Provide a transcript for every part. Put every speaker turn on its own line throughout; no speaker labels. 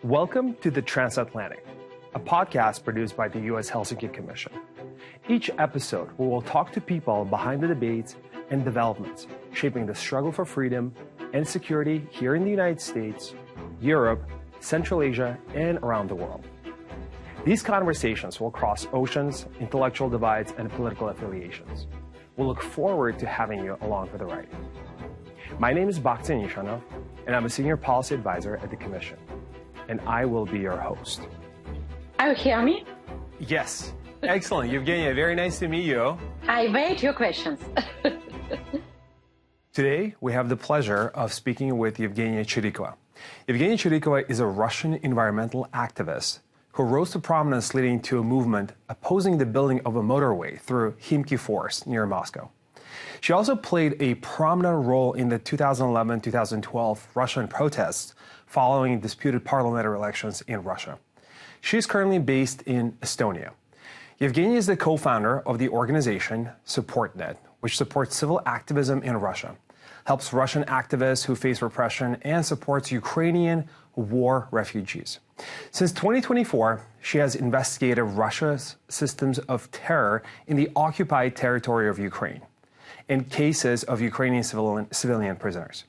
Welcome to the Transatlantic, a podcast produced by the U.S. Helsinki Commission. Each episode, we will talk to people behind the debates and developments shaping the struggle for freedom and security here in the United States, Europe, Central Asia, and around the world. These conversations will cross oceans, intellectual divides, and political affiliations. We'll look forward to having you along for the ride. My name is Bakhtin Nishanov, and I'm a senior policy advisor at the Commission, and I will be your host.
You hear me?
Yes. Excellent. Evgenia, very nice to meet you.
I wait your questions.
Today, we have the pleasure of speaking with Evgenia Chirikova. Evgenia Chirikova is a Russian environmental activist who rose to prominence leading to a movement opposing the building of a motorway through Khimki forest near Moscow. She also played a prominent role in the 2011-2012 Russian protests following disputed parliamentary elections in Russia. She is currently based in Estonia. Evgenia is the co-founder of the organization SupportNet, which supports civil activism in Russia, helps Russian activists who face repression, and supports Ukrainian war refugees. Since 2024, she has investigated Russia's systems of terror in the occupied territory of Ukraine and cases of Ukrainian civilian prisoners.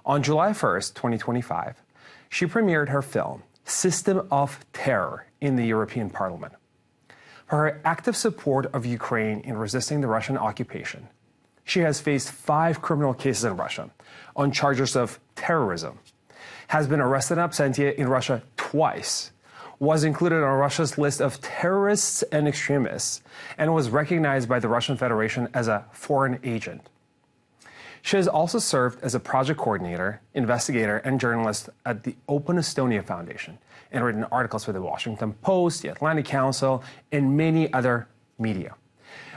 On July 1st, 2025, she premiered her film, System of Terror, in the European Parliament. For her active support of Ukraine in resisting the Russian occupation, she has faced 5 criminal cases in Russia on charges of terrorism, has been arrested in absentia in Russia twice, was included on Russia's list of terrorists and extremists, and was recognized by the Russian Federation as a foreign agent. She has also served as a project coordinator, investigator, and journalist at the Open Estonia Foundation, and written articles for the Washington Post, the Atlantic Council, and many other media.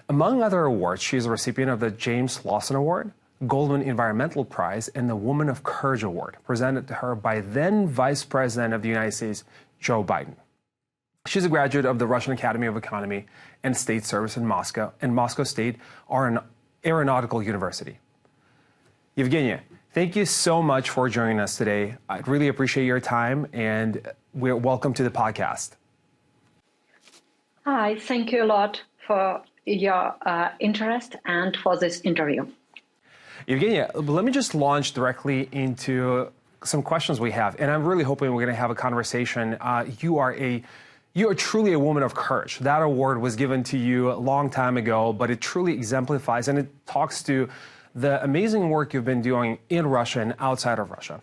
Among other awards, she is a recipient of the James Lawson Award, Goldman Environmental Prize, and the Woman of Courage Award, presented to her by then Vice President of the United States, Joe Biden. She's a graduate of the Russian Academy of Economy and State Service in Moscow and Moscow State Aeronautical University. Evgenia, thank you so much for joining us today. I really appreciate your time, and we're welcome to the podcast.
Hi, thank you a lot for your interest and for this interview.
Evgenia, let me just launch directly into some questions we have, and I'm really hoping we're going to have a conversation. You are truly a woman of courage. That award was given to you a long time ago, but it truly exemplifies and it talks to the amazing work you've been doing in Russia and outside of Russia.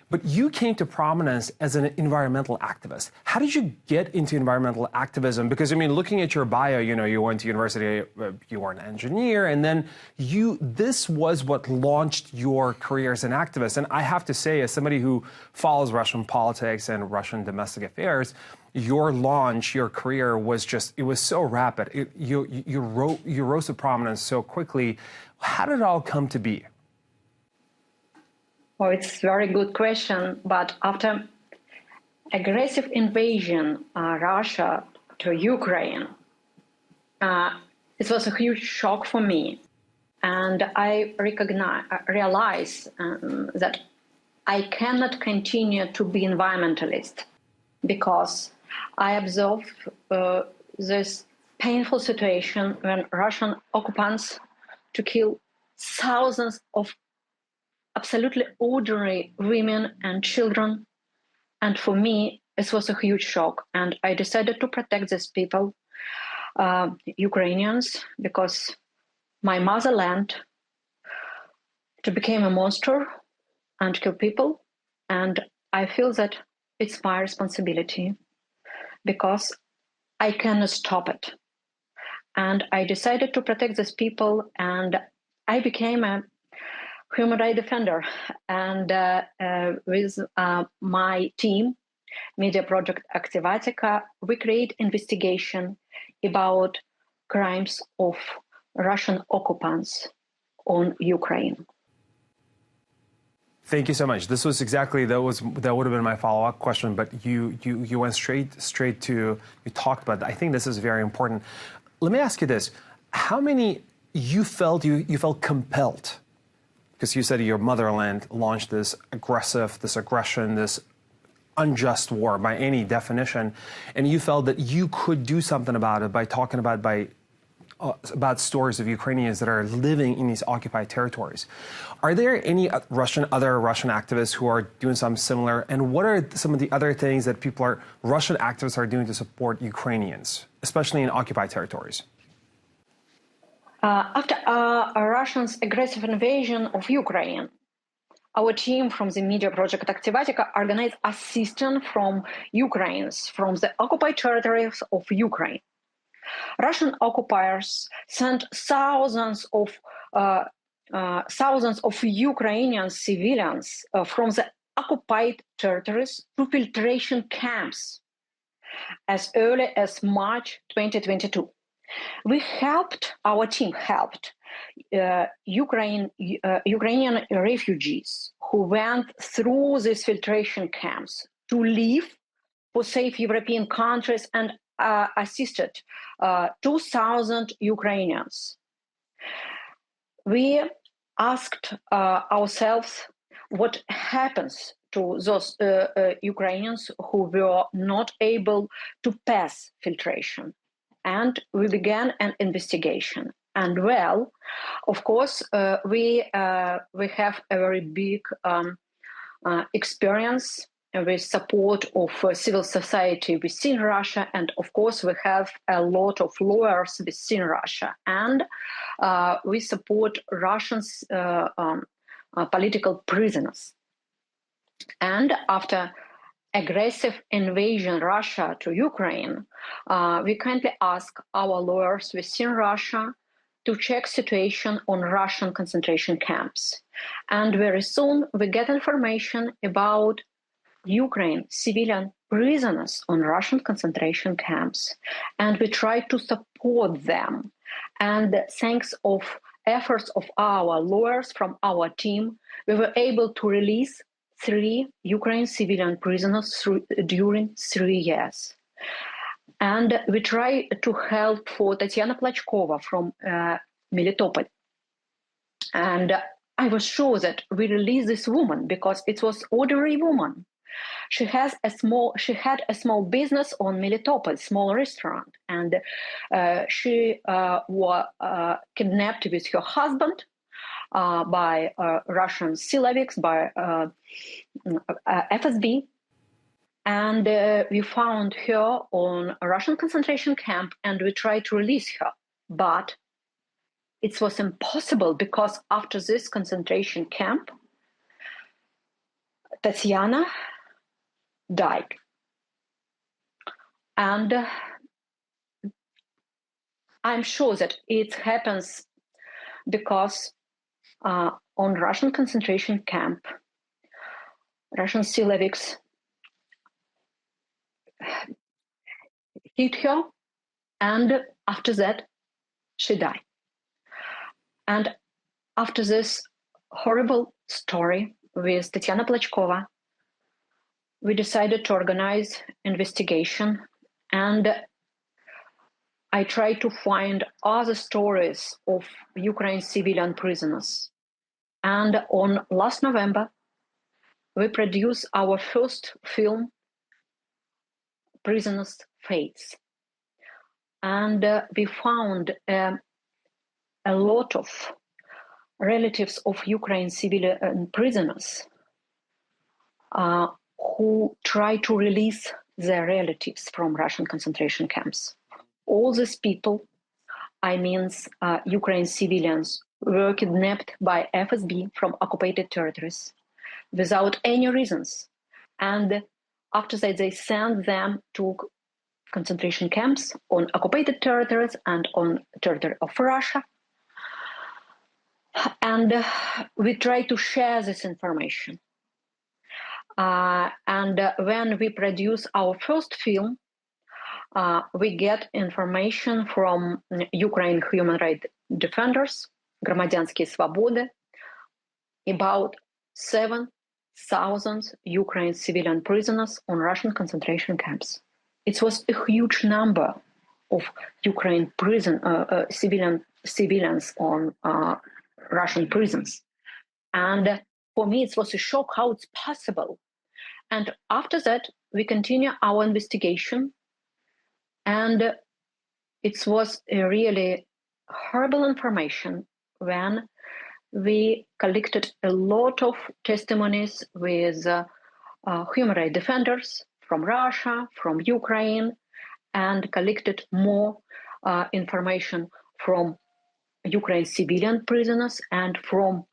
But you came to prominence as an environmental activist. How did you get into environmental activism? Because, I mean, looking at your bio, you went to university, you were an engineer, and then this was what launched your career as an activist. And I have to say, as somebody who follows Russian politics and Russian domestic affairs, your launch, your career was it was so rapid. You rose to prominence so quickly. How did it all come to be?
Well, it's a very good question, but after aggressive invasion Russia to Ukraine, it was a huge shock for me. And I realized that I cannot continue to be environmentalist because I observed this painful situation when Russian occupants to kill thousands of absolutely ordinary women and children. And for me, it was a huge shock. And I decided to protect these people, Ukrainians, because my motherland to become a monster and kill people. And I feel that it's my responsibility because I cannot stop it. And I decided to protect these people, and I became a human rights defender. And with my team, Media Project Activatica, we create investigation about crimes of Russian occupants on Ukraine.
Thank you so much. This was exactly that would have been my follow-up question, but you went straight to, you talked about that. I think this is very important. Let me ask you this: how many you felt compelled, because you said your motherland launched this aggression, this unjust war by any definition, and you felt that you could do something about it by talking about stories of Ukrainians that are living in these occupied territories. Are there any other Russian activists who are doing something similar? And what are some of the other things that Russian activists are doing to support Ukrainians, especially in occupied territories?
After Russia's aggressive invasion of Ukraine, our team from the media project Activatica organized assistance from Ukrainians from the occupied territories of Ukraine. Russian occupiers sent thousands of Ukrainian civilians from the occupied territories to filtration camps as early as March 2022. Our team helped Ukrainian refugees who went through these filtration camps to leave for safe European countries and assisted 2,000 Ukrainians. We asked ourselves what happens to those Ukrainians who were not able to pass filtration. And we began an investigation. And well, of course, we have a very big experience with support of civil society within Russia. And of course, we have a lot of lawyers within Russia. And we support Russian political prisoners. And after aggressive invasion Russia to Ukraine, we kindly ask our lawyers within Russia to check situation on Russian concentration camps. And very soon we get information about Ukraine civilian prisoners on Russian concentration camps. And we try to support them. And thanks of efforts of our lawyers from our team, we were able to release 3 Ukrainian civilian prisoners during 3 years. And we try to help for Tatiana Plachkova from Melitopol. And I was sure that we release this woman because it was ordinary woman. She had a small business on Melitopol, small restaurant, and she was kidnapped with her husband by Russian Siloviks, by FSB, and we found her on a Russian concentration camp, and we tried to release her, but it was impossible because after this concentration camp, Tatiana died. And I'm sure that it happens because on Russian concentration camp, Russian Siloviks hit her, and after that, she died. And after this horrible story with Tatiana Plachkova, we decided to organize investigation, and I tried to find other stories of Ukraine civilian prisoners. And on last November, we produced our first film, Prisoners' Fates. And we found a lot of relatives of Ukraine civilian prisoners who try to release their relatives from Russian concentration camps. All these people, I mean Ukraine civilians, were kidnapped by FSB from occupied territories without any reasons. And after that, they sent them to concentration camps on occupied territories and on territory of Russia. And we try to share this information. And when we produce our first film, we get information from Ukraine human rights defenders, Громадянские свободы, about 7,000 Ukraine civilian prisoners on Russian concentration camps. It was a huge number of Ukraine civilians on Russian prisons. And for me, it was a shock how it's possible. And after that, we continue our investigation. And it was a really horrible information when we collected a lot of testimonies with human rights defenders from Russia, from Ukraine, and collected more information from Ukraine civilian prisoners and from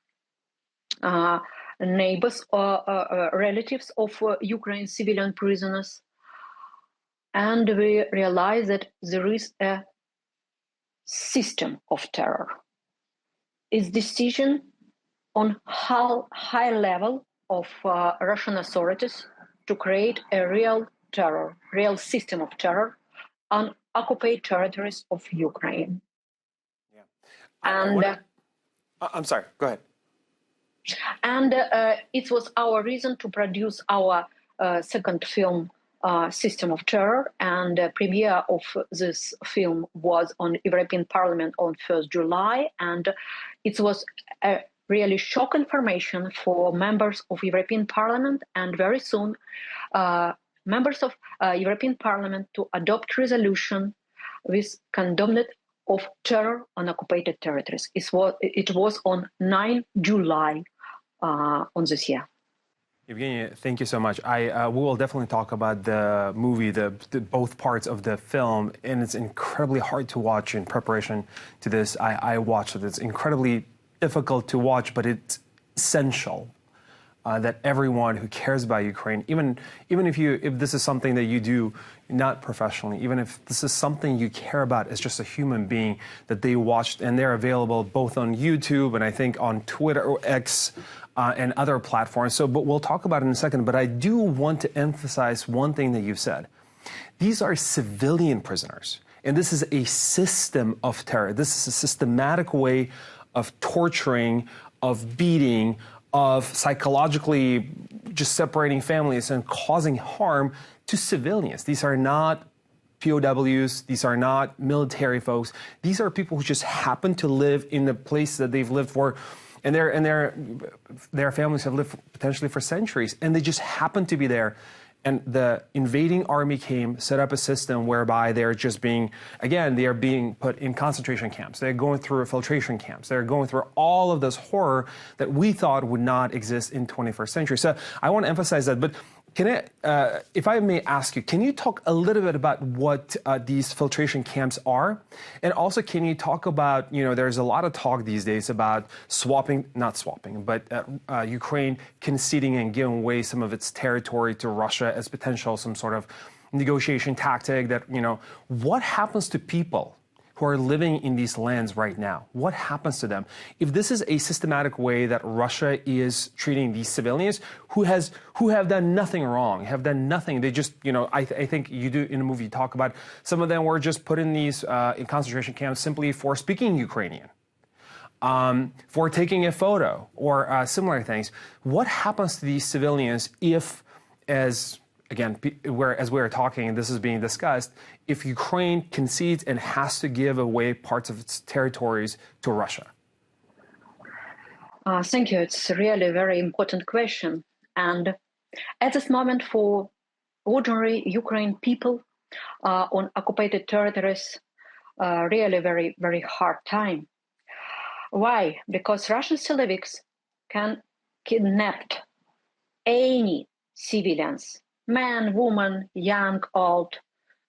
neighbors or relatives of Ukraine civilian prisoners. And we realized that there is a system of terror. It's decision on how high level of Russian authorities to create a real terror, real system of terror on occupied territories of Ukraine.
Yeah. I'm sorry, go ahead.
And it was our reason to produce our second film, System of Terror, and the premiere of this film was on European Parliament on 1st July, and it was a really shock information for members of European Parliament, and very soon members of European Parliament to adopt resolution with condemned of terror on occupied territories. It was on 9 July on this year.
Evgenia, thank you so much. We will definitely talk about the movie, the both parts of the film, and it's incredibly hard to watch in preparation to this. I watched it. It's incredibly difficult to watch, but it's essential that everyone who cares about Ukraine, even if this is something that you do not professionally, even if this is something you care about as just a human being, that they watched, and they're available both on YouTube and I think on Twitter or X. And other platforms. But we'll talk about it in a second. But I do want to emphasize one thing that you've said. These are civilian prisoners. And this is a system of terror. This is a systematic way of torturing, of beating, of psychologically just separating families and causing harm to civilians. These are not POWs. These are not military folks. These are people who just happen to live in the place that they've lived for. And their families have lived potentially for centuries, and they just happen to be there. And the invading army came, set up a system whereby they're just being, again, they are being put in concentration camps. They're going through filtration camps. They're going through all of this horror that we thought would not exist in 21st century. So I want to emphasize that. But if I may ask you, can you talk a little bit about what these filtration camps are? And also, can you talk about, there's a lot of talk these days about Ukraine conceding and giving away some of its territory to Russia as potential, some sort of negotiation tactic that, what happens to people who are living in these lands right now? What happens to them? If this is a systematic way that Russia is treating these civilians who have done nothing wrong, have done nothing, they just, I think you do in the movie, you talk about some of them were just put in these in concentration camps simply for speaking Ukrainian, for taking a photo or similar things. What happens to these civilians if, as we are talking and this is being discussed, if Ukraine concedes and has to give away parts of its territories to Russia?
Thank you. It's really a very important question. And at this moment, for ordinary Ukraine people on occupied territories, really very, very hard time. Why? Because Russian Siloviks can kidnap any civilians, man, woman, young, old,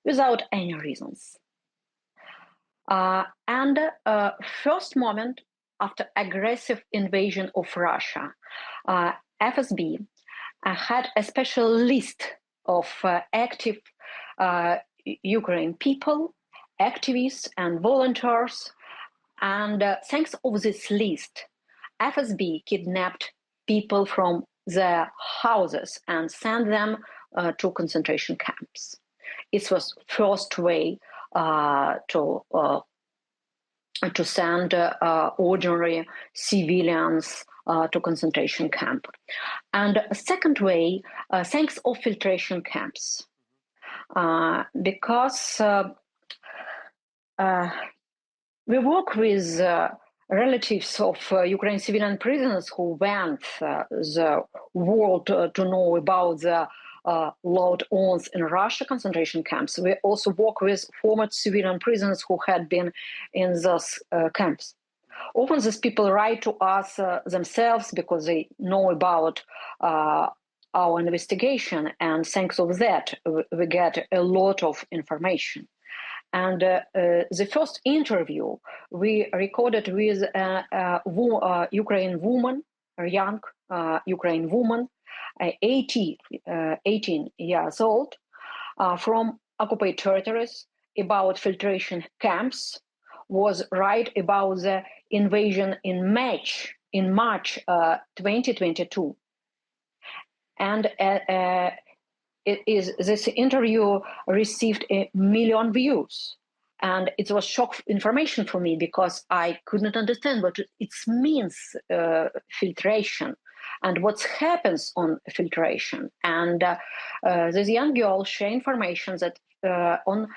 without any reasons. And first moment after aggressive invasion of Russia, FSB had a special list of active Ukrainian people, activists and volunteers. And thanks to this list, FSB kidnapped people from their houses and sent them to concentration camps. It was first way to send ordinary civilians to concentration camp. And a second way, thanks to filtration camps, because we work with relatives of Ukrainian civilian prisoners who went the world to know about the loved ones in Russia concentration camps. We also work with former civilian prisoners who had been in those camps. Often these people write to us themselves because they know about our investigation, and thanks of that, we get a lot of information. And the first interview we recorded with a Ukrainian woman, a young Ukrainian woman, 18 years old, from occupied territories, about filtration camps, was right about the invasion in March 2022. And this interview received 1 million views. And it was shock information for me because I could not understand what it means, filtration, and what happens on filtration. And this young girl shared information that on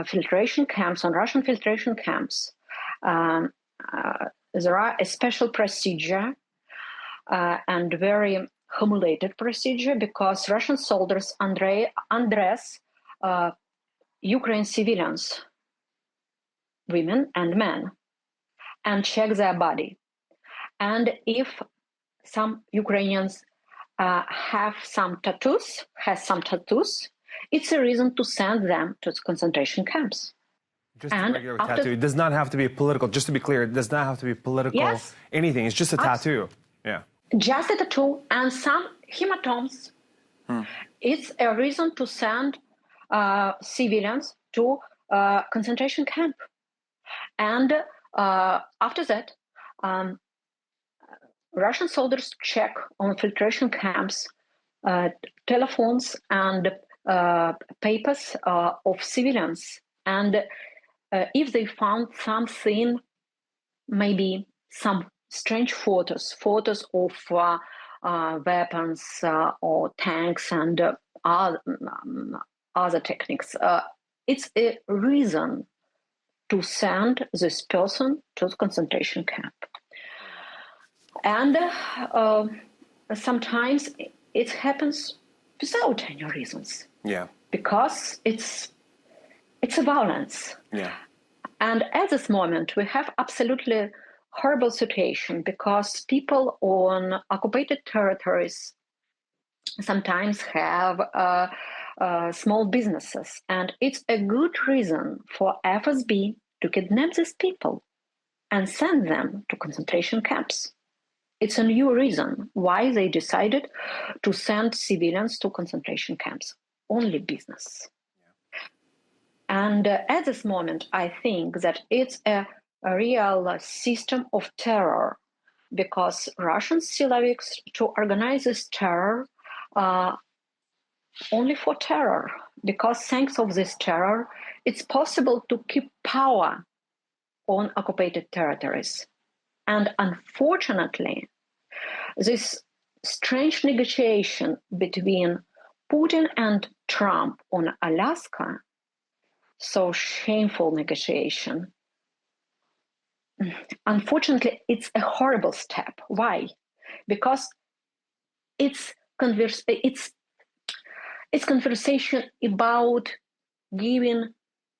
filtration camps, on Russian filtration camps, there are a special procedure and very humiliated procedure, because Russian soldiers undress Ukrainian civilians, women and men, and check their body. And if some Ukrainians have some tattoos, it's a reason to send them to concentration camps.
Just a regular tattoo. It does not have to be political. Just to be clear, it does not have to be political.
Yes,
anything. It's just a tattoo. Yeah.
Just a tattoo and some hematomas. It's a reason to send civilians to concentration camp. And after that, Russian soldiers check on filtration camps telephones and papers of civilians. And if they found something, maybe some strange photos of weapons or tanks and other techniques, it's a reason to send this person to the concentration camp. And sometimes it happens without any reasons.
Yeah.
Because it's a violence.
Yeah.
And at this moment, we have absolutely horrible situation, because people on occupied territories sometimes have small businesses, and it's a good reason for FSB to kidnap these people and send them to concentration camps. It's a new reason why they decided to send civilians to concentration camps. Only business. Yeah. And at this moment, I think that it's a real system of terror, because Russian Siloviks to organize this terror only for terror, because thanks of this terror, it's possible to keep power on occupied territories. And unfortunately, this strange negotiation between Putin and Trump on Alaska, so shameful negotiation, unfortunately, it's a horrible step. Why? Because it's conversation about giving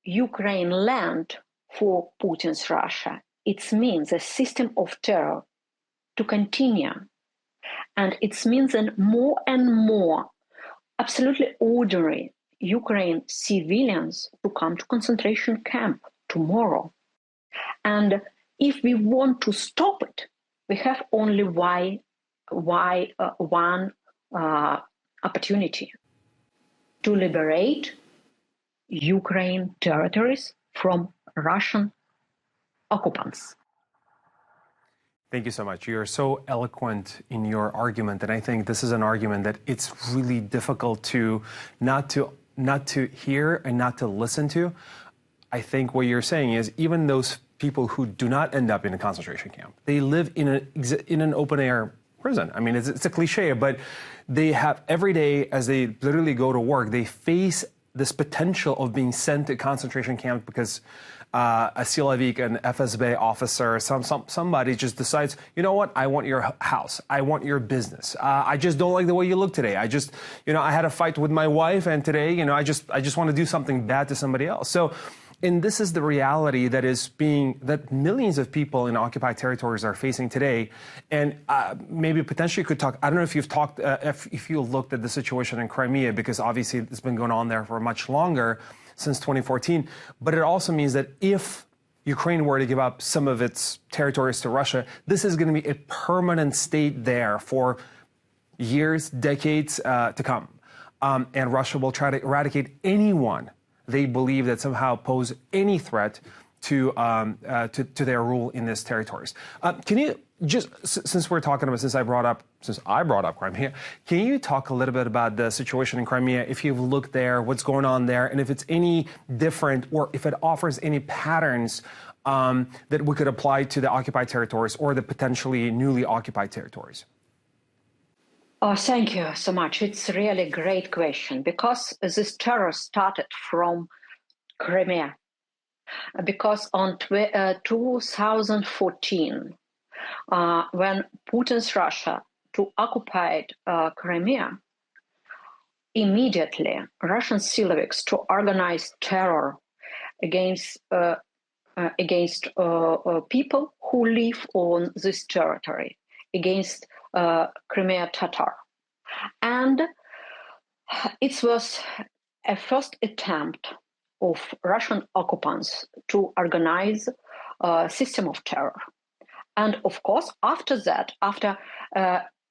Ukraine land for Putin's Russia. It means a system of terror to continue. And it means that more and more absolutely ordinary Ukrainian civilians to come to concentration camp tomorrow. And if we want to stop it, we have only one opportunity: to liberate Ukraine territories from Russian occupants.
Thank you so much. You're so eloquent in your argument, and I think this is an argument that it's really difficult to not to hear and not to listen to. I think what you're saying is even those people who do not end up in a concentration camp, they live in an open air prison. I mean, it's a cliche, but they have every day as they literally go to work, they face this potential of being sent to concentration camp because a Silavik, an FSB officer, somebody just decides, you know what, I want your house, I want your business, I just don't like the way you look today, I just, I had a fight with my wife, and today, I just want to do something bad to somebody else. So, and this is the reality that millions of people in occupied territories are facing today. And maybe potentially you could talk, I don't know if you've talked, if you looked at the situation in Crimea, because obviously it's been going on there for much longer, since 2014. But it also means that if Ukraine were to give up some of its territories to Russia, this is going to be a permanent state there for years, decades to come. And Russia will try to eradicate anyone they believe that somehow pose any threat to their rule in these territories. Can you just, since I brought up Crimea, can you talk a little bit about the situation in Crimea? If you've looked there, what's going on there, and if it's any different, or if it offers any patterns that we could apply to the occupied territories or the potentially newly occupied territories?
Oh, thank you so much. It's really a great question, because this terror started from Crimea. Because on 2014, when Putin's Russia occupied Crimea, immediately Russian Siloviks to organize terror against people who live on this territory, against Crimea Tatar. And it was a first attempt of Russian occupants to organize a system of terror. And of course, after that, after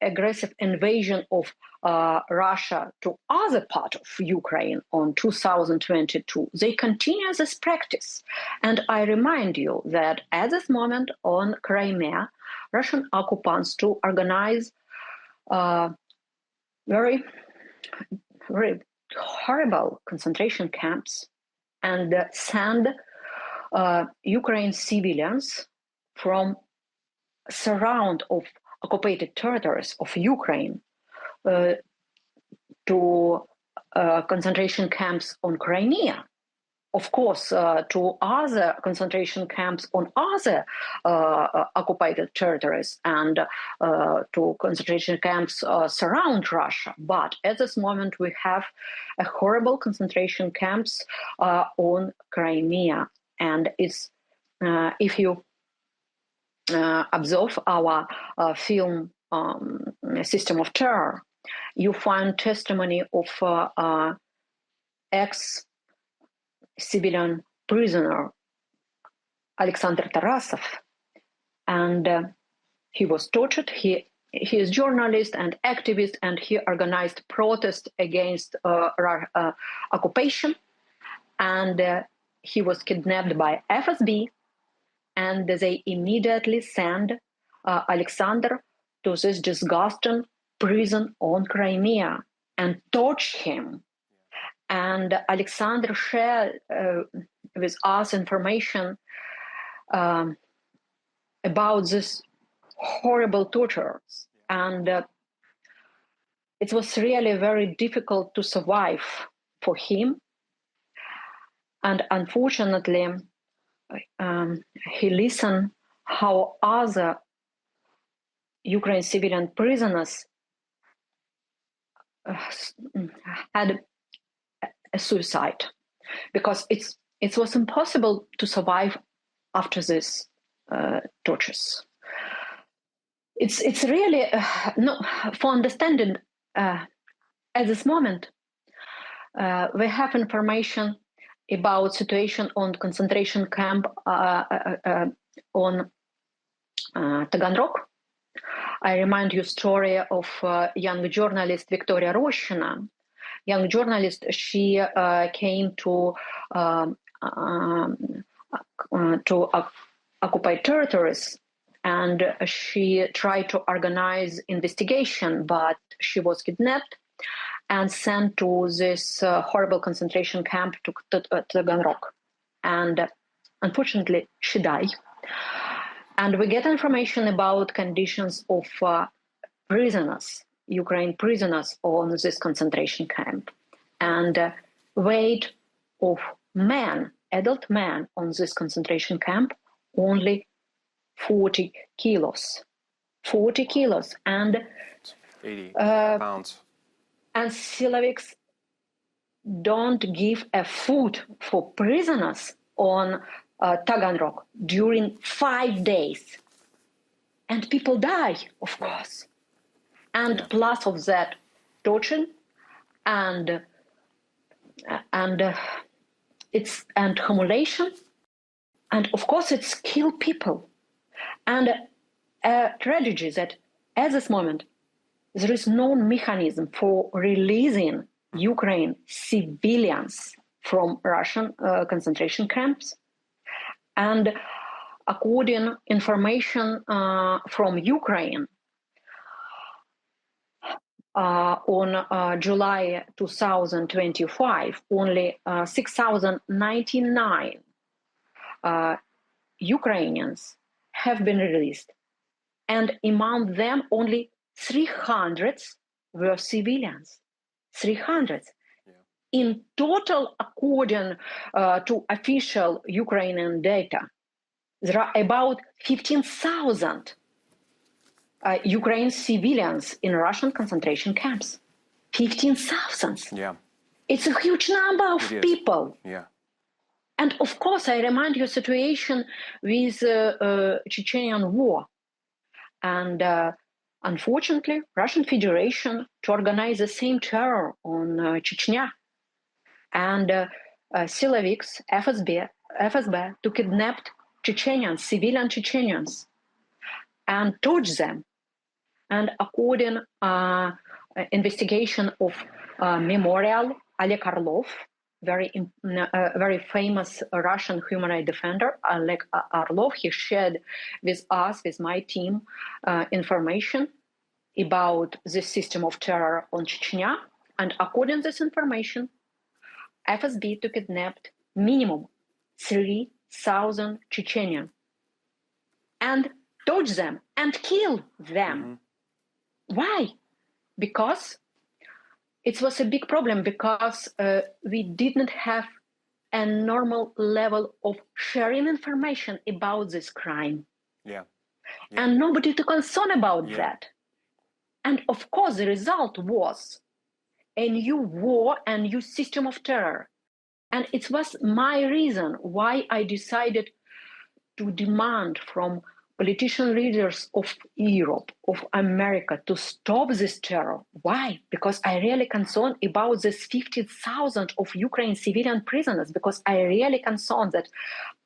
aggressive invasion of Russia to other part of Ukraine on 2022, they continue this practice. And I remind you that at this moment on Crimea, Russian occupants to organize very, very horrible concentration camps and send Ukrainian civilians from surround of occupied territories of Ukraine to concentration camps on Crimea. Of course, to other concentration camps on other occupied territories and to concentration camps surround Russia. But at this moment, we have a horrible concentration camps on Crimea. And it's if you observe our film System of Terror, you find testimony of ex-civilian prisoner Alexander Tarasov, and he was tortured. He is journalist and activist, and he organized protest against occupation, and he was kidnapped by FSB, and they immediately sent Alexander to this disgusting prison on Crimea and tortured him. And Alexander shared with us information about this horrible tortures. And it was really very difficult to survive for him. And unfortunately, he listened how other Ukrainian civilian prisoners had a suicide, because it was impossible to survive after this tortures. It's really no, for understanding at this moment we have information about situation on concentration camp on Taganrog. I remind you story of young journalist Victoria Roshina. Young journalist, she came to occupied territories, and she tried to organize investigation, but she was kidnapped and sent to this horrible concentration camp to Taganrog. And unfortunately, she died. And we get information about conditions of prisoners, Ukraine prisoners on this concentration camp. And weight of men, adult men on this concentration camp, only 40 kilos. 40 kilos. And
80 pounds.
And Siloviks don't give a food for prisoners on Taganrog during 5 days. And people die, of course. And plus of that, torture and humiliation, and of course it's kill people. And a tragedy that at this moment there is no mechanism for releasing Ukraine civilians from Russian concentration camps. And according information from Ukraine, on July 2025, only 6,099 Ukrainians have been released. And among them, only 300 were civilians. 300. Yeah. In total, according to official Ukrainian data, there are about 15,000 Ukrainian civilians in Russian concentration camps. 15,000.
Yeah.
It's a huge number of people.
Yeah.
And of course, I remind you situation with Chechenian war. And unfortunately, Russian Federation to organize the same terror on Chechnya. And Siloviks, FSB to kidnap Chechenians, civilian Chechenians, and torture them. And according investigation of Memorial Oleg Orlov, very famous Russian human rights defender, Oleg Orlov, he shared with us, with my team, information about the system of terror on Chechnya. And according to this information, FSB to kidnap minimum 3,000 Chechenians and torture them and kill them. Mm-hmm. Why? Because it was a big problem, because we didn't have a normal level of sharing information about this crime.
Yeah.
And nobody to concern about that. And of course, the result was a new war and new system of terror. And it was my reason why I decided to demand from politician leaders of Europe, of America, to stop this terror. Why? Because I really concerned about this 50,000 of Ukrainian civilian prisoners, because I really concerned that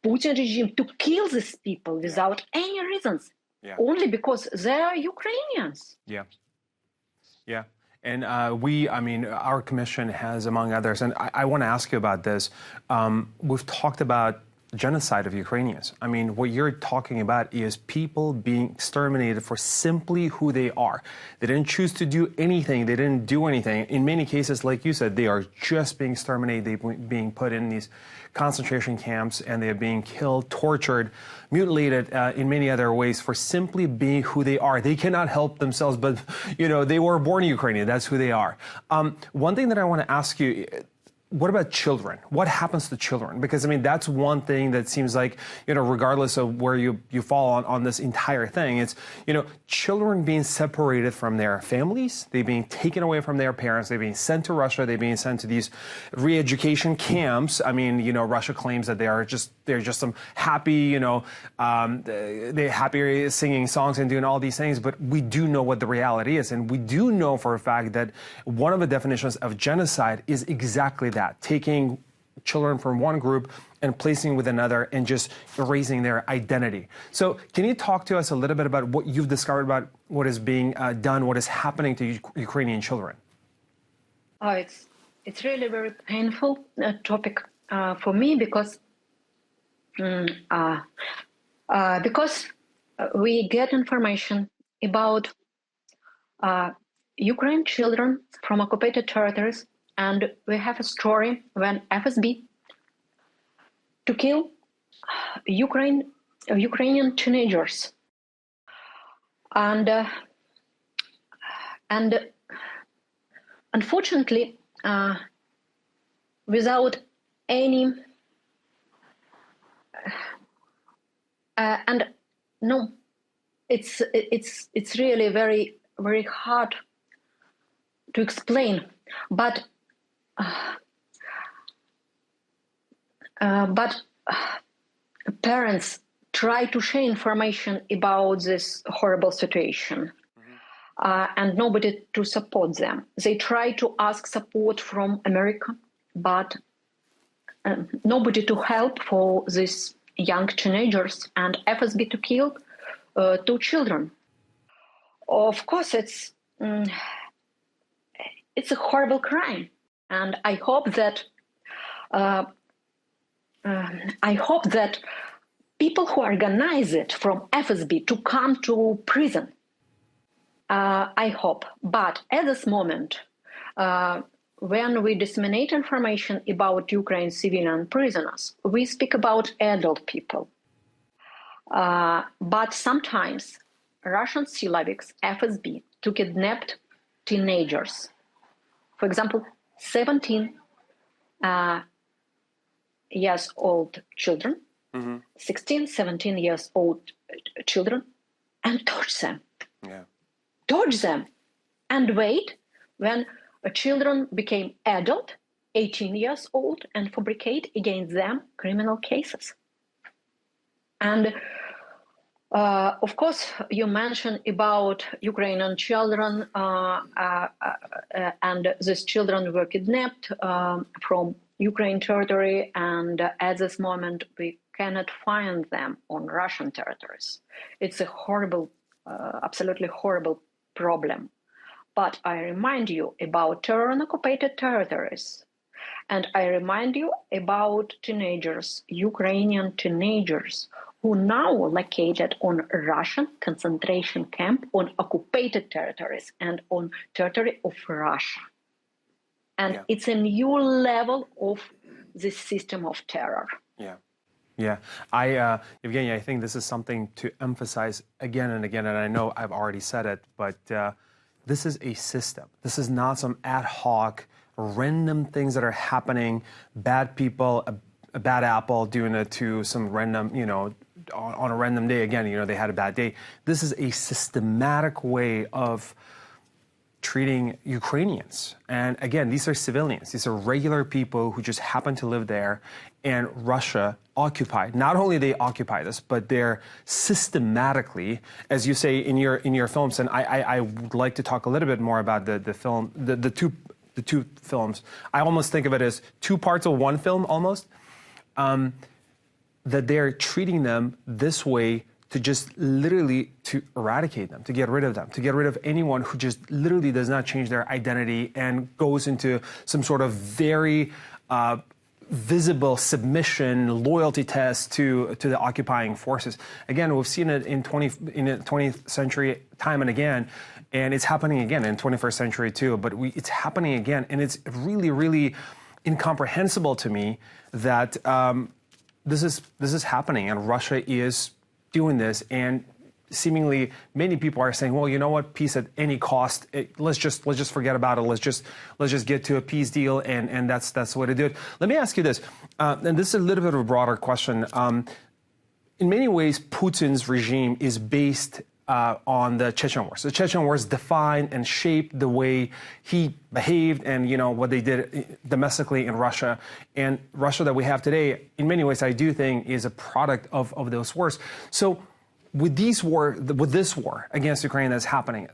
Putin regime to kill these people without any reasons, only because they are Ukrainians.
Yeah. Yeah. And our commission has, among others, and I want to ask you about this. We've talked about genocide of Ukrainians. I mean, what you're talking about is people being exterminated for simply who they are. They didn't choose to do anything. They didn't do anything. In many cases, like you said, they are just being exterminated. They're being put in these concentration camps, and they're being killed, tortured, mutilated in many other ways for simply being who they are. They cannot help themselves, but, they were born Ukrainian. That's who they are. One thing that I want to ask you, what about children? What happens to children? Because, that's one thing that seems like, regardless of where you fall on this entire thing, it's, children being separated from their families, they're being taken away from their parents, they're being sent to Russia, they're being sent to these re-education camps. Russia claims that they're just some happy, they're happy singing songs and doing all these things, but we do know what the reality is. And we do know for a fact that one of the definitions of genocide is exactly that. Taking children from one group and placing with another and just erasing their identity. So can you talk to us a little bit about what you've discovered about what is being done, what is happening to Ukrainian children?
Oh, it's really very painful topic for me, because we get information about Ukrainian children from occupied territories. And we have a story when FSB to kill Ukrainian teenagers, and unfortunately, without any, and no, it's really very, very hard to explain, but parents try to share information about this horrible situation, and nobody to support them. They try to ask support from America, but nobody to help for these young teenagers, and FSB to kill 2 children. Of course, it's a horrible crime, and I hope that people who organize it from FSB to come to prison. I hope, but at this moment, when we disseminate information about Ukraine civilian prisoners, we speak about adult people. But sometimes Russian Siloviks, FSB, to kidnapped teenagers. For example, 17 years old children, 16, 17 years old children, and torture them.
Yeah.
Torture them and wait when children became adult, 18 years old, and fabricate against them criminal cases. And of course, you mentioned about Ukrainian children, and these children were kidnapped from Ukraine territory, and at this moment we cannot find them on Russian territories. It's a horrible, absolutely horrible problem. But I remind you about terror on occupied territories. And I remind you about teenagers, Ukrainian teenagers, who now located on Russian concentration camp on occupied territories and on territory of Russia. And it's a new level of this system of terror.
Yeah. Evgenia, I think this is something to emphasize again and again, and I know I've already said it, but this is a system. This is not some ad hoc, random things that are happening, bad people, a bad apple doing it to some random, on a random day again, they had a bad day. This is a systematic way of treating Ukrainians. And again, these are civilians. These are regular people who just happen to live there, and Russia occupied. Not only they occupy this, but they're systematically, as you say in your films, and I would like to talk a little bit more about the film, the two films. I almost think of it as 2 parts of one film almost, that they're treating them this way to just literally to eradicate them, to get rid of them, to get rid of anyone who just literally does not change their identity and goes into some sort of very visible submission, loyalty test to the occupying forces. Again, we've seen it in the 20th century time and again, and it's happening again in 21st century too, but it's happening again, and it's really, really incomprehensible to me that this is happening, and Russia is doing this, and seemingly many people are saying, well, you know what, peace at any cost. Let's just forget about it. Let's just get to a peace deal, and that's the way to do it. Let me ask you this, and this is a little bit of a broader question. In many ways, Putin's regime is based on the Chechen Wars. The Chechen Wars defined and shaped the way he behaved and, what they did domestically in Russia. And Russia that we have today, in many ways, I do think is a product of those wars. So with this war against Ukraine that's happening,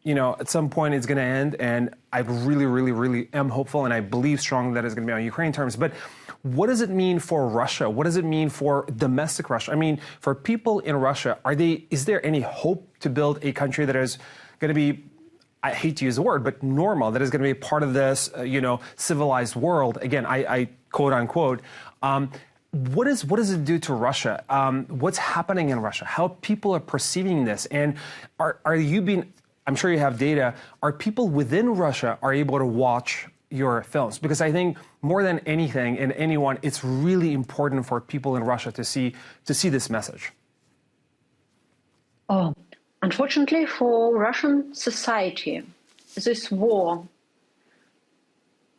at some point it's going to end, and I really, really, really am hopeful, and I believe strongly that it's going to be on Ukraine terms. But what does it mean for Russia? What does it mean for domestic Russia? I mean, for people in Russia, is there any hope to build a country that is going to be, I hate to use the word, but normal, that is going to be part of this, civilized world? Again, I quote unquote. What does it do to Russia? What's happening in Russia? How people are perceiving this? And are you being, I'm sure you have data, are people within Russia are able to watch your films? Because I think more than anything and anyone, it's really important for people in Russia to see this message.
Oh, unfortunately for Russian society, this war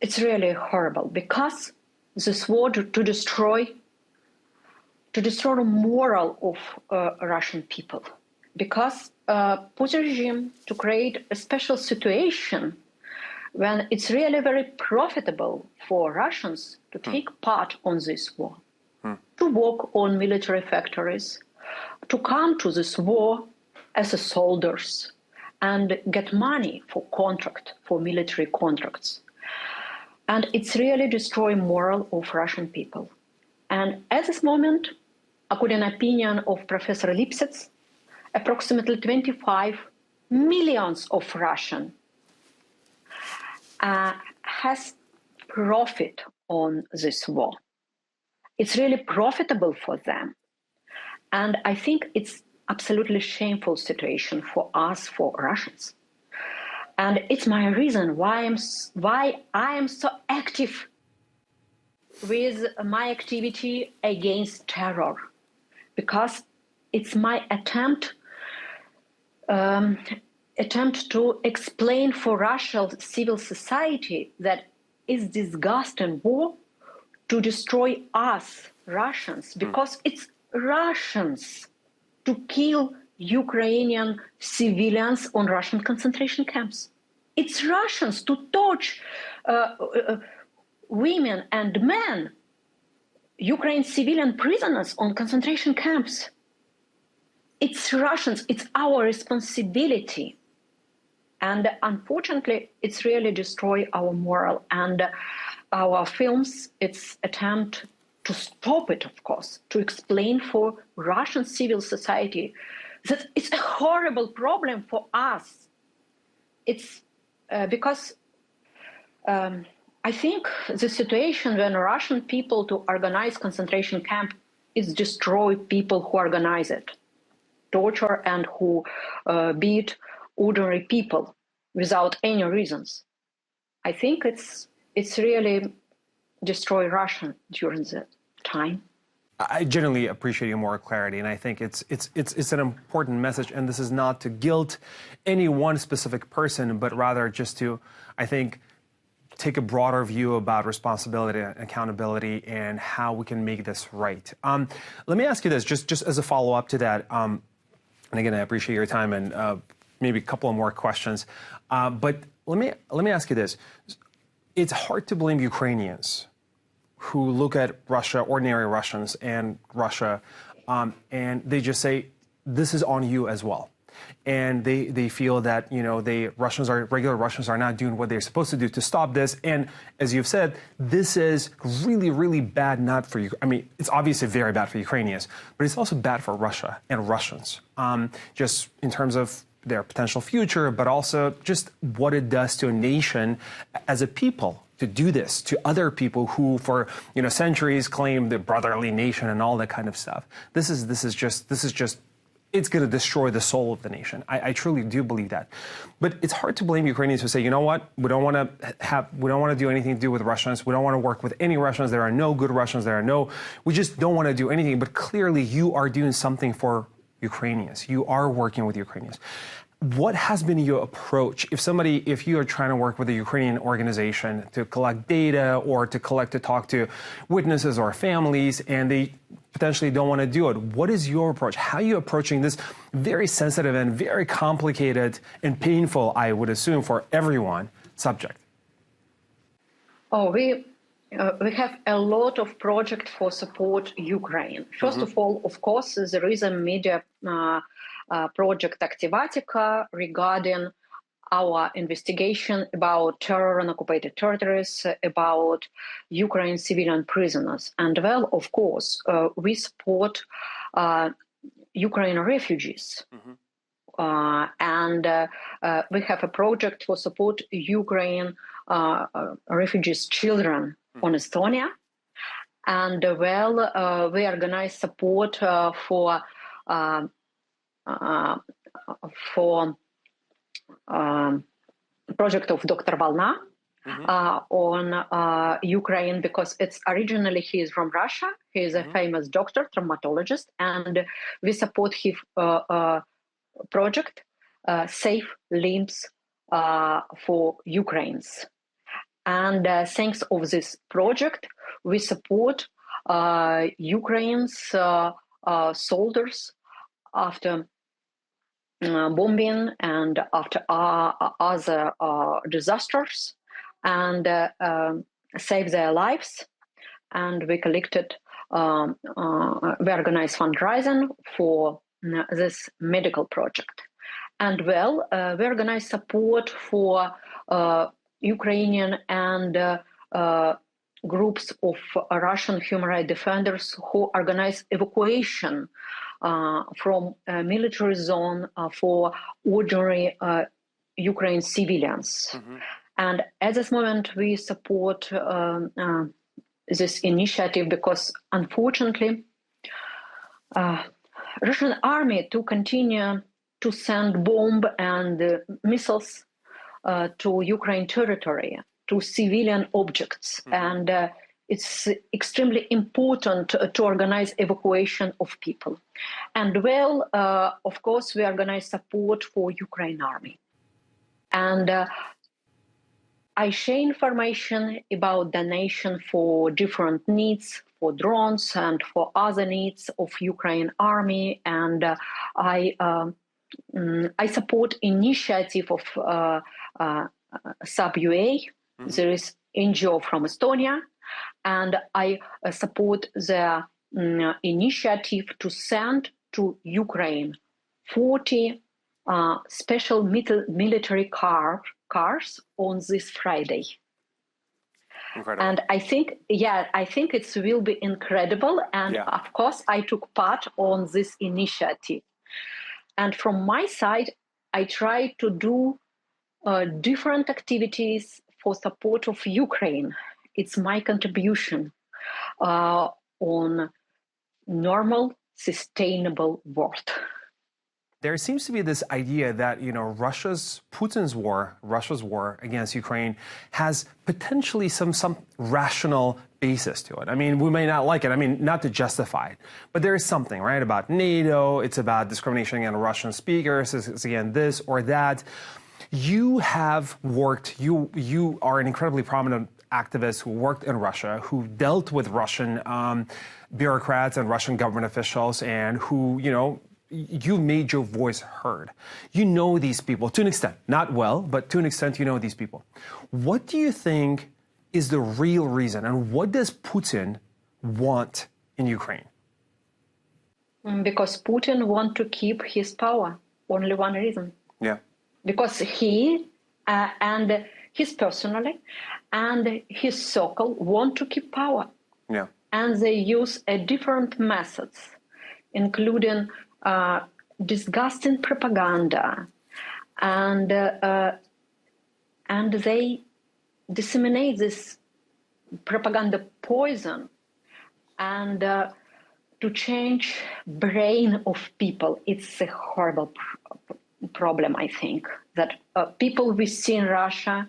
it's really horrible because this war to destroy the moral of Russian people, because Putin regime to create a special situation when it's really very profitable for Russians to take part on this war, to work on military factories, to come to this war as a soldiers and get money for military contracts. And it's really destroying moral of Russian people. And at this moment, according to opinion of Professor Lipsitz, approximately 25 millions of Russians has profit on this war. It's really profitable for them. And I think it's absolutely shameful situation for us, for Russians. And it's my reason why I am so active with my activity against terror, because it's my attempt to explain for Russian civil society that it's disgusting war to destroy us, Russians, because it's Russians to kill Ukrainian civilians on Russian concentration camps. It's Russians to torture women and men, Ukrainian civilian prisoners on concentration camps. It's Russians, it's our responsibility. And unfortunately, it's really destroy our moral. And our films, it's attempt to stop it, of course, to explain for Russian civil society that it's a horrible problem for us. It's because I think the situation when Russian people to organize concentration camp is destroy people who organize it, torture and who beat ordinary people without any reasons. I think it's really destroy Russia during that time.
I generally appreciate your more clarity, and I think it's an important message. And this is not to guilt any one specific person, but rather just to, I think, take a broader view about responsibility and accountability and how we can make this right. Let me ask you this, just as a follow-up to that. And again, I appreciate your time and maybe a couple of more questions. But let me ask you this: it's hard to blame Ukrainians who look at Russia, ordinary Russians and Russia, and they just say, this is on you as well. And they feel that, you know, regular Russians are not doing what they're supposed to do to stop this. And as you've said, this is really, really bad, not for you. I mean, it's obviously very bad for Ukrainians, but it's also bad for Russia and Russians, just in terms of their potential future, but also just what it does to a nation as a people. To do this to other people who, for centuries, claim the brotherly nation and all that kind of stuff. This is just it's going to destroy the soul of the nation. I truly do believe that. But it's hard to blame Ukrainians who say, you know what, we don't want to do anything to do with Russians. We don't want to work with any Russians. There are no good Russians. We just don't want to do anything. But clearly, you are doing something for Ukrainians. You are working with Ukrainians. What has been your approach if you are trying to work with a Ukrainian organization to collect data or to talk to witnesses or families, and they potentially don't want to do it? What is your approach? How are you approaching this very sensitive and very complicated and painful, I would assume, for everyone, subject?
Oh, we have a lot of projects for support Ukraine. First of all, of course, there is a media project Activatica regarding our investigation about terror and occupied territories, about Ukrainian civilian prisoners. And well, of course, we support Ukrainian refugees. And we have a project for support Ukrainian refugees' children on Estonia. And well, we organize support for project of Dr. Volna on Ukraine, because it's originally he is from Russia. He is a famous doctor, traumatologist, and we support his project, Safe Limbs for Ukrainians. And thanks of this project, we support Ukraine's soldiers after bombing and after other disasters, and save their lives. And we collected, we organized fundraising for this medical project. And well, we organized support for Ukrainian and groups of Russian human rights defenders who organized evacuation from a military zone for ordinary Ukrainian civilians. Mm-hmm. And at this moment, we support this initiative because, unfortunately, Russian army to continue to send bomb and missiles to Ukraine territory, to civilian objects. Mm-hmm. And it's extremely important to organize evacuation of people. And well, of course, we organize support for Ukraine army. And I share information about donation for different needs, for drones and for other needs of Ukraine army. And I support initiative of Sub-UA. Mm-hmm. There is NGO from Estonia. And I support the initiative to send to Ukraine 40 special military cars on this Friday. Incredible. And I think it will be incredible. And of course, I took part on this initiative. And from my side, I try to do different activities for support of Ukraine. It's my contribution on normal, sustainable world.
There seems to be this idea that, Putin's war against Ukraine has potentially some rational basis to it. I mean, we may not like it. I mean, not to justify it, but there is something, right, about NATO. It's about discrimination against Russian speakers. It's again this or that. You have worked, you are an incredibly prominent activist who worked in Russia, who dealt with Russian bureaucrats and Russian government officials, and who, you made your voice heard. You know these people to an extent, not well, but to an extent you know these people. What do you think is the real reason, and what does Putin want in Ukraine?
Because Putin wants to keep his power. Only one reason.
Yeah.
Because he and his personally and his circle want to keep power.
Yeah.
And they use different methods, including disgusting propaganda, and they disseminate this propaganda poison and to change brain of people. It's a horrible problem, I think, that people we see in Russia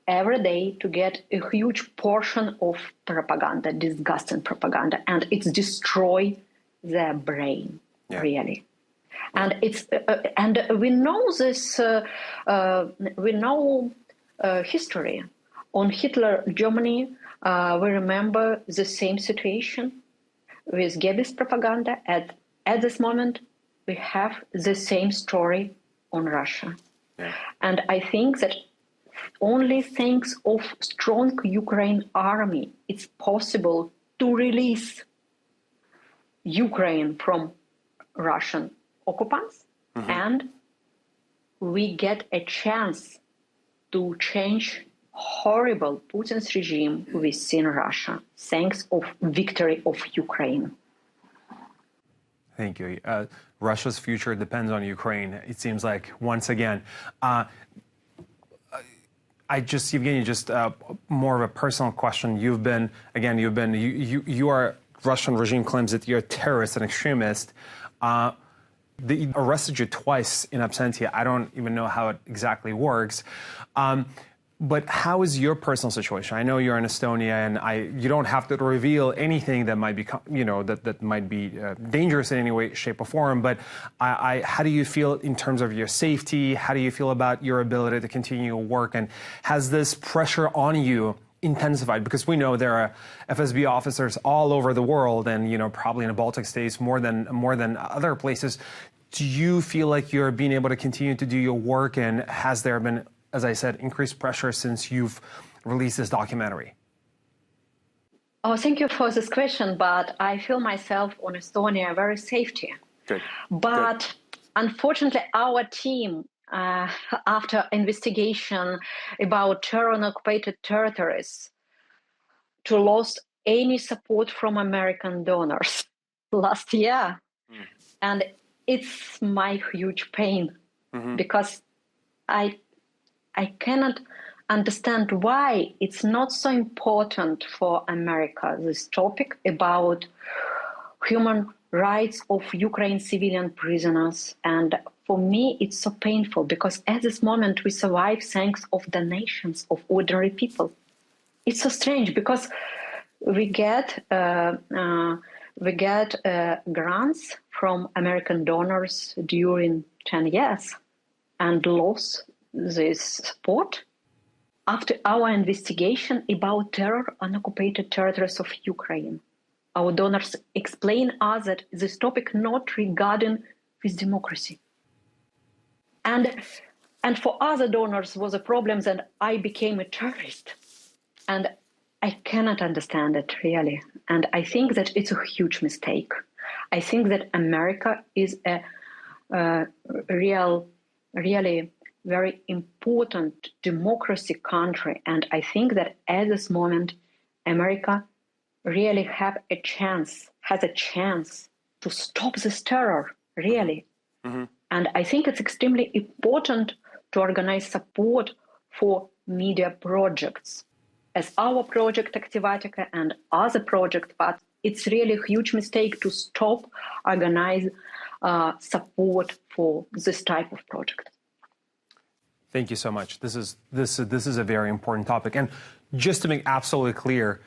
every day to get a huge portion of propaganda, disgusting propaganda, and it's destroy their brain, really. And it's and we know this. We know history. On Hitler Germany, we remember the same situation with Goebbels propaganda. At this moment, we have the same story on Russia. Yeah. And I think that only thanks of strong Ukraine army, it's possible to release Ukraine from Russian occupants, and we get a chance to change horrible Putin's regime within Russia, thanks of victory of Ukraine.
Thank you. Russia's future depends on Ukraine. It seems like once again. Evgenia, just more of a personal question. You are, Russian regime claims that you're a terrorist and extremist. They arrested you twice in absentia. I don't even know how it exactly works. But how is your personal situation? I know you're in Estonia, and you don't have to reveal anything that might be, that might be dangerous in any way, shape, or form. But how do you feel in terms of your safety? How do you feel about your ability to continue your work? And has this pressure on you intensified? Because we know there are FSB officers all over the world, and probably in the Baltic states more than other places. Do you feel like you're being able to continue to do your work? And has there been, as I said, increased pressure since you've released this documentary?
Oh, thank you for this question, but I feel myself on Estonia very safety.
Good.
But
Good.
Unfortunately, our team, after investigation about terror and occupied territories, to lost any support from American donors last year. And it's my huge pain because I cannot understand why it's not so important for America, this topic about human rights of Ukraine civilian prisoners. And for me, it's so painful because at this moment we survive thanks of donations of ordinary people. It's so strange because we get grants from American donors during 10 years and lost this support after our investigation about terror on occupied territories of Ukraine. Our donors explain us that this topic not regarding with democracy. And for other donors was a problem that I became a terrorist. And I cannot understand it really. And I think that it's a huge mistake. I think that America is a really very important democracy country. And I think that at this moment, America really has a chance to stop this terror, really. And I think it's extremely important to organize support for media projects, as our project Activatica and other projects, but it's really a huge mistake to stop organize support for this type of project.
Thank you so much. This is a very important topic. And just to make absolutely clear,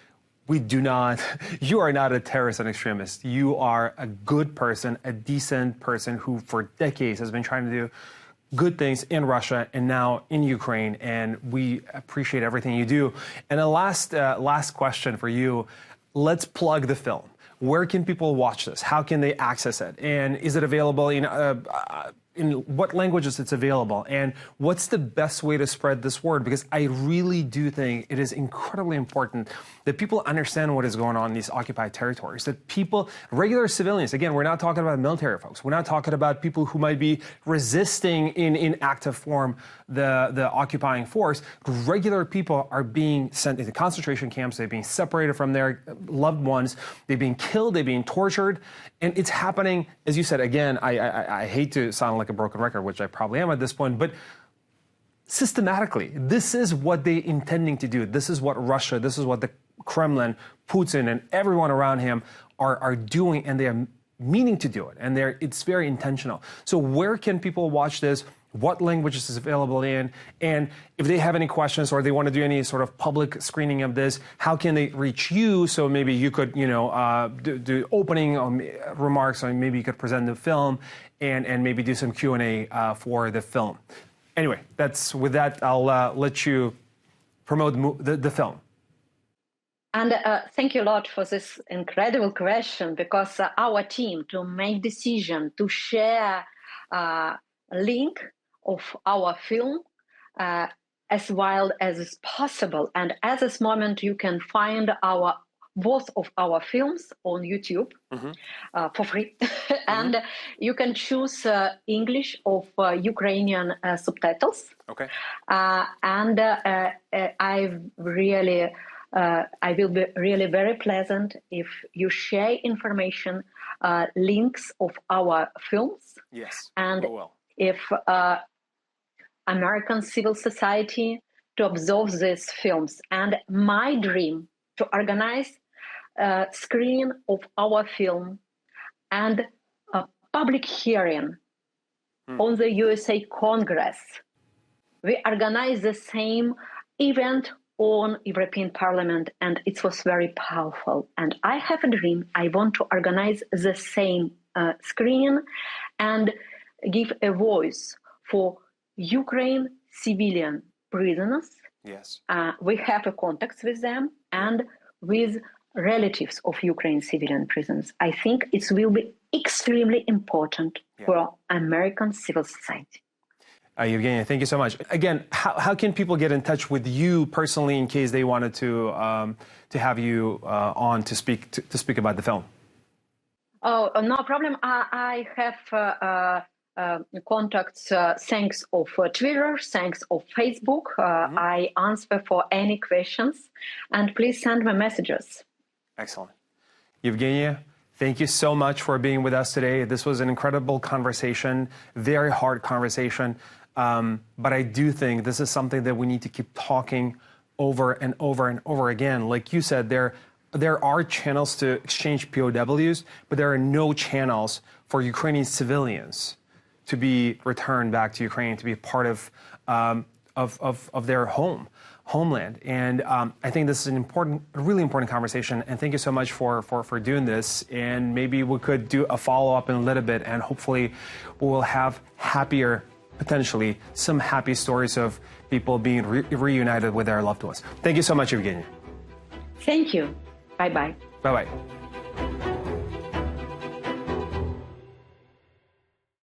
you are not a terrorist and extremist. You are a good person, a decent person who for decades has been trying to do good things in Russia and now in Ukraine. And we appreciate everything you do. And a last question for you. Let's plug the film. Where can people watch this? How can they access it? And is it available in what languages it's available? And what's the best way to spread this word? Because I really do think it is incredibly important that people understand what is going on in these occupied territories, that people, regular civilians, again, we're not talking about military folks. We're not talking about people who might be resisting in active form the occupying force. Regular people are being sent into concentration camps. They're being separated from their loved ones. They're being killed. They're being tortured. And it's happening, as you said, again, I hate to sound like a broken record, which I probably am at this point, but systematically, this is what they're intending to do. This is what Russia, this is what the Kremlin, Putin, and everyone around him are doing, and they're meaning to do it. And it's very intentional. So where can people watch this? What languages is available in? And if they have any questions or they want to do any sort of public screening of this, how can they reach you? So maybe you could, do opening remarks, or maybe you could present the film and maybe do some Q&A for the film. Anyway, with that, I'll let you promote the film.
And thank you a lot for this incredible question, because our team to make decision to share a link of our film as wild as is possible. And at this moment, you can find both of our films on YouTube for free. And you can choose English of Ukrainian subtitles.
Okay.
And I will be really very pleasant if you share information, links of our films.
Yes.
And
well.
If American civil society to observe these films. And my dream to organize a screening of our film and a public hearing on the USA Congress. We organize the same event on European Parliament, and it was very powerful. And I have a dream. I want to organize the same screening and give a voice for Ukraine civilian prisoners.
Yes.
We have a contact with them and with relatives of Ukraine civilian prisoners. I think it will be extremely important for American civil society.
Evgenia, thank you so much. Again, how can people get in touch with you personally in case they wanted to have you on to speak about the film?
Oh, no problem. I have contacts thanks of Twitter, thanks of Facebook. I answer for any questions, and please send me messages.
Excellent. Evgenia, thank you so much for being with us today. This was an incredible conversation, very hard conversation. But I do think this is something that we need to keep talking over and over and over again. Like you said, there are channels to exchange POWs, but there are no channels for Ukrainian civilians to be returned back to Ukraine, to be part of their homeland. And I think this is a really important conversation. And thank you so much for doing this. And maybe we could do a follow-up in a little bit, and hopefully we will have potentially some happy stories of people being reunited with their loved ones. Thank you so much, Evgenia.
Thank you. Bye-bye.
Bye-bye.